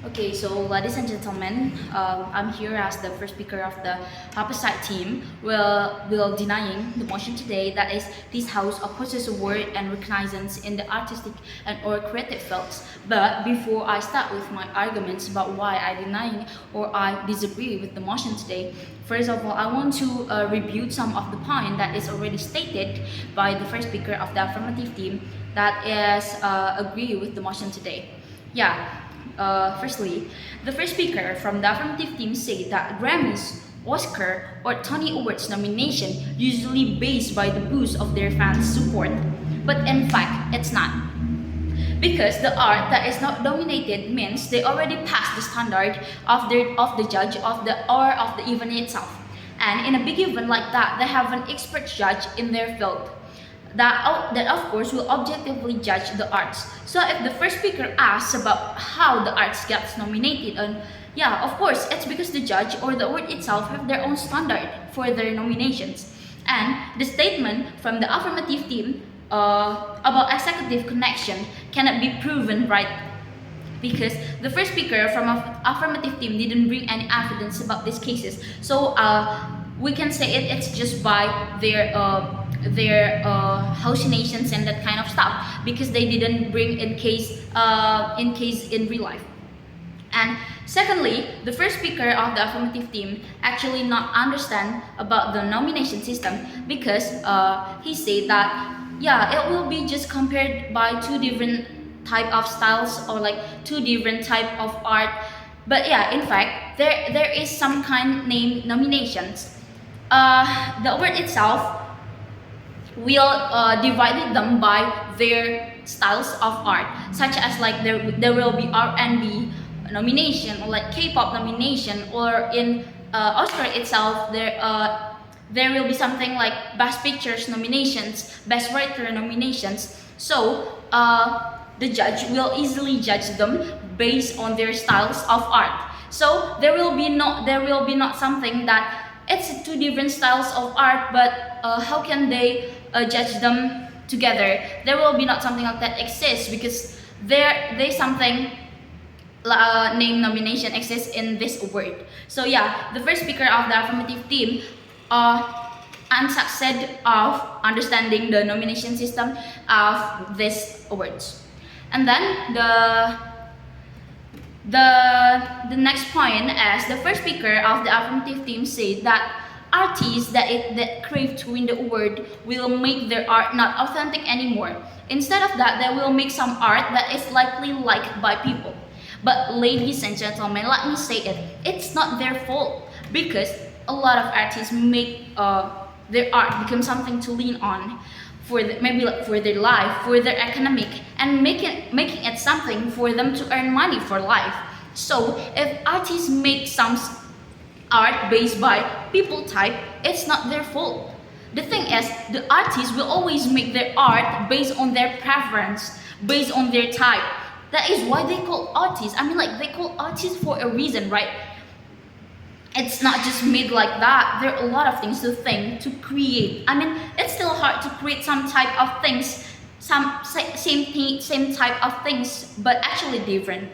Okay, so ladies and gentlemen, I'm here as the first speaker of the opposite team. Will denying the motion today that is this house opposes a word and recognizance in the artistic and or creative fields. But before I start with my arguments about why I denying or I disagree with the motion today, first of all, I want to review some of the point that is already stated by the first speaker of the affirmative team that is agree with the motion today. Yeah. Firstly, the first speaker from the affirmative team said that Grammys, Oscar, or Tony Awards nomination usually based by the boost of their fans' support. But in fact, it's not. Because the art that is not dominated means they already passed the standard of the judge of the or of the event itself. And in a big event like that, they have an expert judge in their field that of course will objectively judge the arts. So if the first speaker asks about how the arts gets nominated, and yeah, of course it's because the judge or the award itself have their own standard for their nominations. And the statement from the affirmative team about executive connection cannot be proven right because the first speaker from affirmative team didn't bring any evidence about these cases. So we can say it's just by their hallucinations and that kind of stuff because they didn't bring in case in real life. And secondly, the first speaker of the affirmative team actually not understand about the nomination system because he said that yeah, it will be just compared by two different type of styles or like two different type of art. But yeah, in fact, there is some kind named nominations. The award itself will divide them by their styles of art, such as like there will be R&B nomination or like K-pop nomination, or in Oscar itself there will be something like Best Pictures nominations, Best Writer nominations. So the judge will easily judge them based on their styles of art. So there will be not something that it's two different styles of art, but how can they judge them together? There will be not something like that exists because there's something name nomination exists in this award. So yeah, the first speaker of the affirmative team unsucceed of understanding the nomination system of these awards. And then the next point is the first speaker of the affirmative team said that artists that crave to win the award will make their art not authentic anymore. Instead of that, they will make some art that is likely liked by people. But ladies and gentlemen, let me say it's not their fault because a lot of artists make their art become something to lean on for maybe like for their life, for their economic, and making it something for them to earn money for life. So if artists make some art based by people type, it's not their fault. The thing is, the artists will always make their art based on their preference, based on their type. That is why they call artists. I mean, like they call artists for a reason, right? It's not just made like that. There are a lot of things to think, to create. I mean, it's still hard to create some type of things, same type of things, but actually different.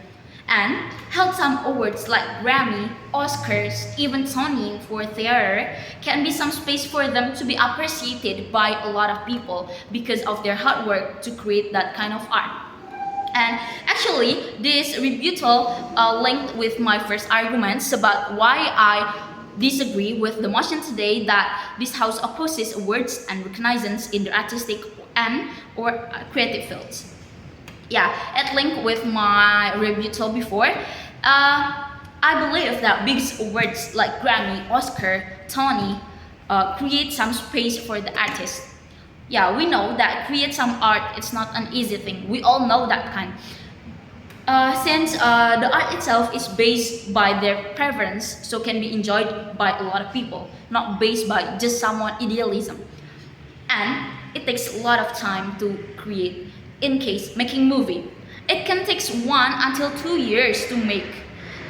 And held some awards like Grammy, Oscars, even Tony for theater can be some space for them to be appreciated by a lot of people because of their hard work to create that kind of art. And actually, this rebuttal linked with my first arguments about why I disagree with the motion today that this house opposes awards and recognizance in the artistic and or creative fields. Yeah, it linked with my rebuttal before. I believe that big awards like Grammy, Oscar, Tony create some space for the artist. Yeah, we know that create some art, it's not an easy thing. We all know that kind. Since the art itself is based by their preference, so can be enjoyed by a lot of people, not based by just someone idealism. And it takes a lot of time to create. In case making movie, it can take 1 until 2 years to make.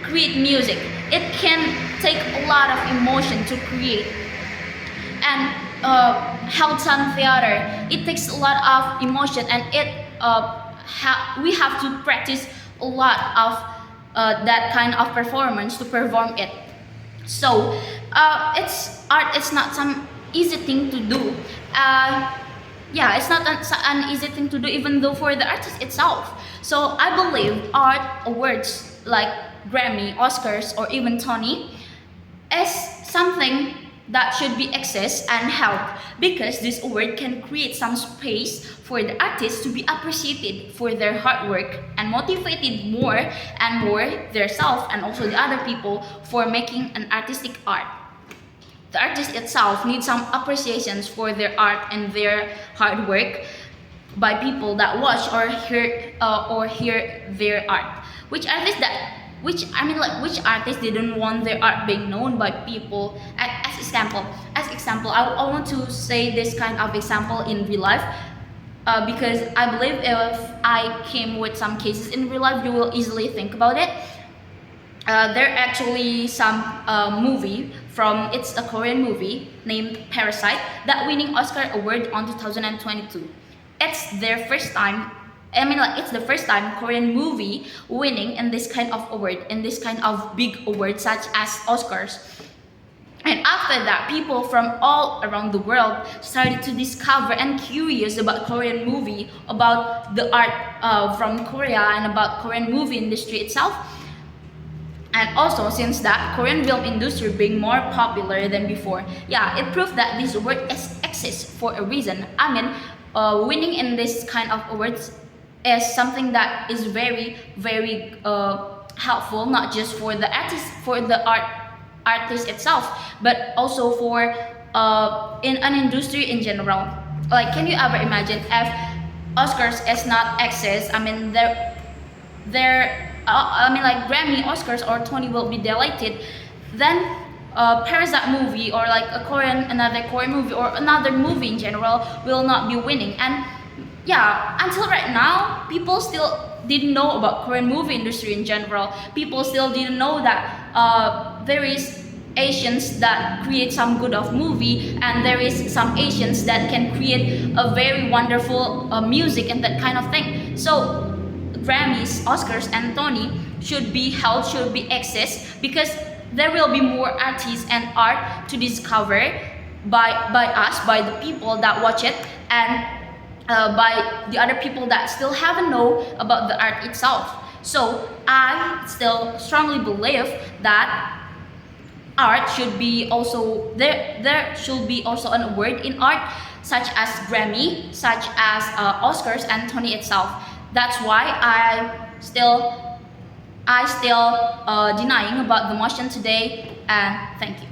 Create music, it can take a lot of emotion to create. And held some theater, it takes a lot of emotion, and we have to practice a lot of that kind of performance to perform it. So it's art. It's not some easy thing to do. Yeah, it's not an easy thing to do, even though for the artist itself. So I believe art awards like Grammy, Oscars, or even Tony is something that should be accessed and helped, because this award can create some space for the artists to be appreciated for their hard work and motivated more and more themselves and also the other people for making an artistic art. The artist itself needs some appreciations for their art and their hard work by people that watch or hear their art. Which artist didn't want their art being known by people? As example, I want to say this kind of example in real life, because I believe if I came with some cases in real life, you will easily think about it. There actually some movie it's a Korean movie named Parasite that winning Oscar award on 2022. It's their first time. It's the first time Korean movie winning in this kind of award, in this kind of big award such as Oscars. And after that, people from all around the world started to discover and curious about Korean movie, about the art from Korea, and about Korean movie industry itself. And also, since that Korean film industry being more popular than before, yeah, it proved that this award exists for a reason. Winning in this kind of awards is something that is very, very helpful, not just for the artist, for the artist itself, but also for in an industry in general. Like, can you ever imagine if Oscars is not access? Like Grammy, Oscars, or Tony will be delighted, then Parasite movie or like another Korean movie or another movie in general will not be winning. And yeah, until right now, people still didn't know about Korean movie industry in general. People still didn't know that there is Asians that create some good of movie, and there is some Asians that can create a very wonderful music and that kind of thing. So Grammys, Oscars, and Tony should be held, should be accessed, because there will be more artists and art to discover by us, by the people that watch it, and by the other people that still haven't know about the art itself. So I still strongly believe that art should be also there should be also an award in art, such as Grammy, such as Oscars and Tony itself. That's why I still denying about the motion today, and thank you.